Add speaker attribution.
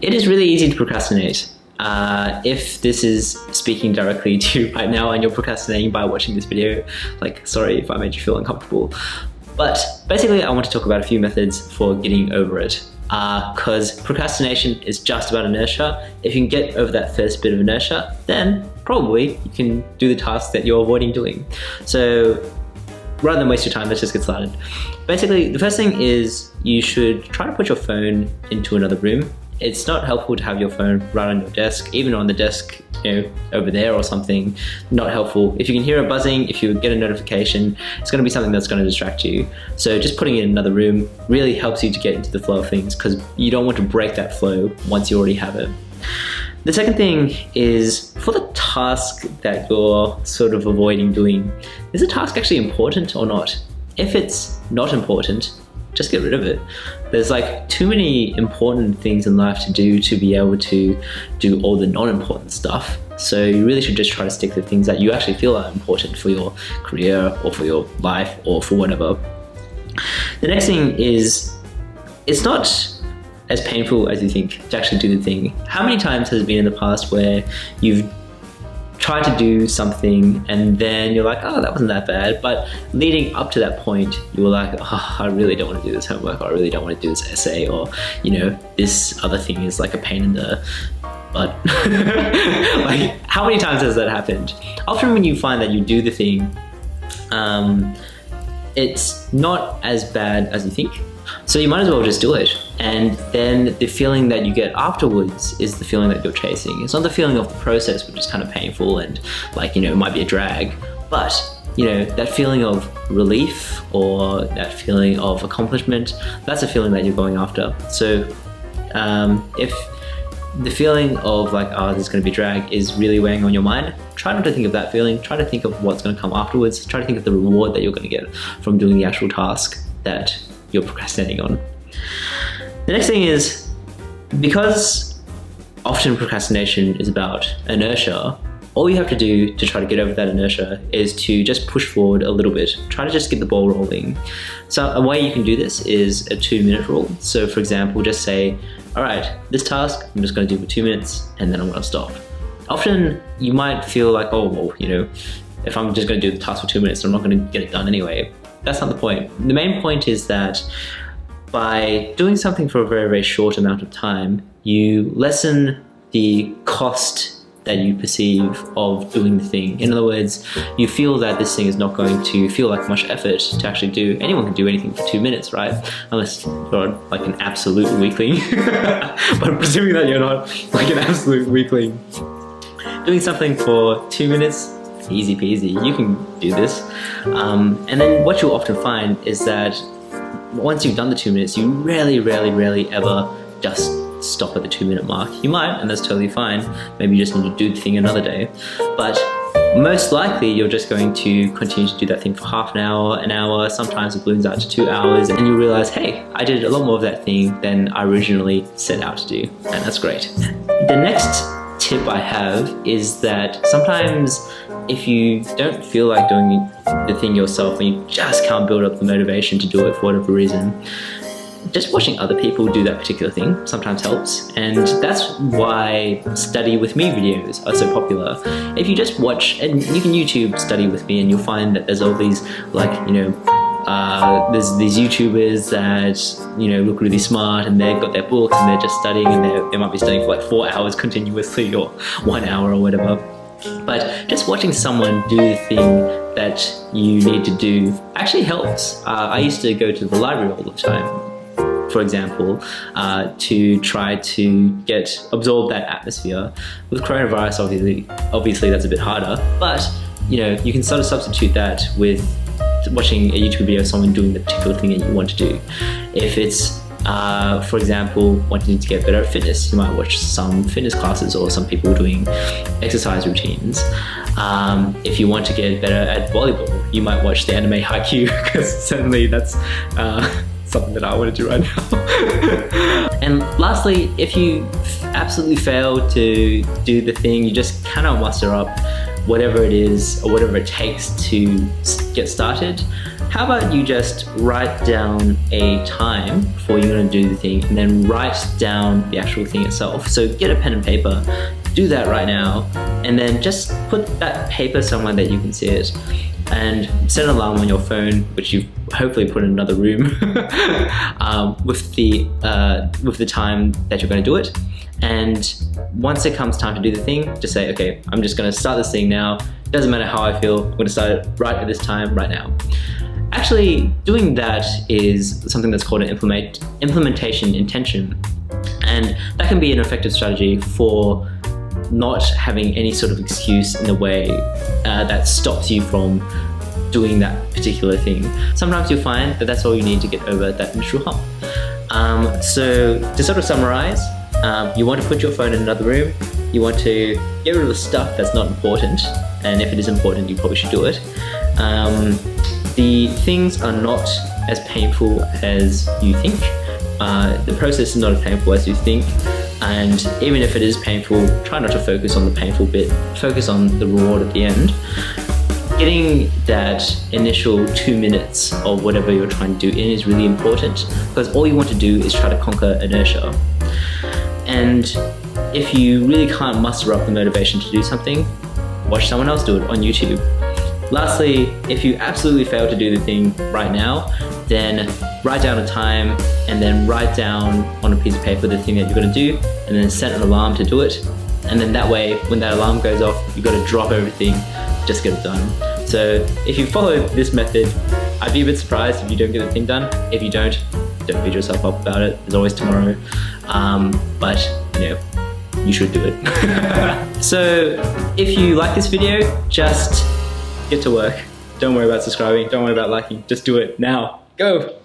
Speaker 1: It is really easy to procrastinate. If this is speaking directly to you right now and you're procrastinating by watching this video, like, sorry if I made you feel uncomfortable. But basically I want to talk about a few methods for getting over it. Because procrastination is just about inertia. If you can get over that first bit of inertia, then probably you can do the task that you're avoiding doing. So rather than waste your time, let's just get started. Basically, the first thing is you should try to put your phone into another room. It's not helpful to have your phone right on your desk, even on the desk, over there or something. Not helpful. If you can hear a buzzing, if you get a notification, it's going to be something that's going to distract you. So just putting it in another room really helps you to get into the flow of things, because you don't want to break that flow once you already have it. The second thing is, for the task that you're sort of avoiding doing, is the task actually important or not? If it's not important, just get rid of it. There's like too many important things in life to do to be able to do all the non-important stuff. So you really should just try to stick to things that you actually feel are important for your career or for your life or for whatever. The next thing is, it's not as painful as you think to actually do the thing. How many times has it been in the past where you've try to do something and then you're like, oh, that wasn't that bad, but leading up to that point you were like, oh, I really don't want to do this homework, or I really don't want to do this essay, or this other thing is like a pain in the butt. Like, how many times has that happened? Often when you find that you do the thing, it's not as bad as you think, so you might as well just do it. And then the feeling that you get afterwards is the feeling that you're chasing. It's not the feeling of the process, which is kind of painful and like, it might be a drag, but that feeling of relief or that feeling of accomplishment, that's a feeling that you're going after. So if the feeling of like, oh, there's going to be drag is really weighing on your mind, try not to think of that feeling. Try to think of what's going to come afterwards. Try to think of the reward that you're going to get from doing the actual task that you're procrastinating on. The next thing is, because often procrastination is about inertia, all you have to do to try to get over that inertia is to just push forward a little bit. Try to just get the ball rolling. So a way you can do this is a 2-minute rule. So for example, just say, all right, this task I'm just going to do for 2 minutes and then I'm going to stop. Often you might feel like, oh, well, if I'm just going to do the task for 2 minutes, I'm not going to get it done anyway. That's not the point. The main point is that by doing something for a very, very short amount of time, you lessen the cost that you perceive of doing the thing. In other words, you feel that this thing is not going to feel like much effort to actually do. Anyone can do anything for 2 minutes, right? Unless you're like an absolute weakling. But presuming that you're not like an absolute weakling, doing something for 2 minutes, easy peasy, you can do this. And then what you'll often find is that once you've done the 2 minutes, you rarely ever just stop at the 2-minute mark. You might, and that's totally fine. Maybe you just need to do the thing another day. But most likely you're just going to continue to do that thing for half an hour, sometimes it balloons out to 2 hours, and you realize, hey, I did a lot more of that thing than I originally set out to do, and that's great. The next tip I have is that sometimes if you don't feel like doing the thing yourself and you just can't build up the motivation to do it for whatever reason, just watching other people do that particular thing sometimes helps. And that's why study with me videos are so popular. If you just watch, and you can YouTube study with me, and you'll find that there's all these like, there's these YouTubers that look really smart and they've got their books and they're just studying, and they might be studying for like 4 hours continuously or 1 hour or whatever. But just watching someone do the thing that you need to do actually helps. I used to go to the library all the time, for example, to try to absorb that atmosphere. With coronavirus, obviously that's a bit harder, but you can sort of substitute that with watching a YouTube video of someone doing the particular thing that you want to do. If it's for example, wanting to get better at fitness, you might watch some fitness classes or some people doing exercise routines. If you want to get better at volleyball, you might watch the anime Haikyuu, because certainly that's something that I want to do right now. And lastly, if you absolutely fail to do the thing, you just cannot muster up whatever it is or whatever it takes to get started, how about you just write down a time before you're going to do the thing, and then write down the actual thing itself. So get a pen and paper, do that right now, and then just put that paper somewhere that you can see it, and set an alarm on your phone, which you've hopefully put in another room, with the time that you're going to do it. And once it comes time to do the thing, just say, okay, I'm just going to start this thing now. Doesn't matter how I feel, I'm going to start it right at this time, right now. Actually, doing that is something that's called an implementation intention. And that can be an effective strategy for not having any sort of excuse in the way that stops you from doing that particular thing. Sometimes you'll find that that's all you need to get over that initial hump. So to sort of summarize, you want to put your phone in another room, you want to get rid of the stuff that's not important, and if it is important, you probably should do it. The things are not as painful as you think. The process is not as painful as you think, and even if it is painful, try not to focus on the painful bit, focus on the reward at the end. Getting that initial 2 minutes of whatever you're trying to do in is really important, because all you want to do is try to conquer inertia. And if you really can't muster up the motivation to do something, watch someone else do it on YouTube. Lastly, if you absolutely fail to do the thing right now, then write down a time, and then write down on a piece of paper the thing that you're going to do, and then set an alarm to do it. And then that way, when that alarm goes off, you've got to drop everything, just get it done. So if you follow this method, I'd be a bit surprised if you don't get the thing done. If you don't beat yourself up about it. There's always tomorrow. But you know, you should do it. So if you like this video, just get to work. Don't worry about subscribing, don't worry about liking, just do it now. Go!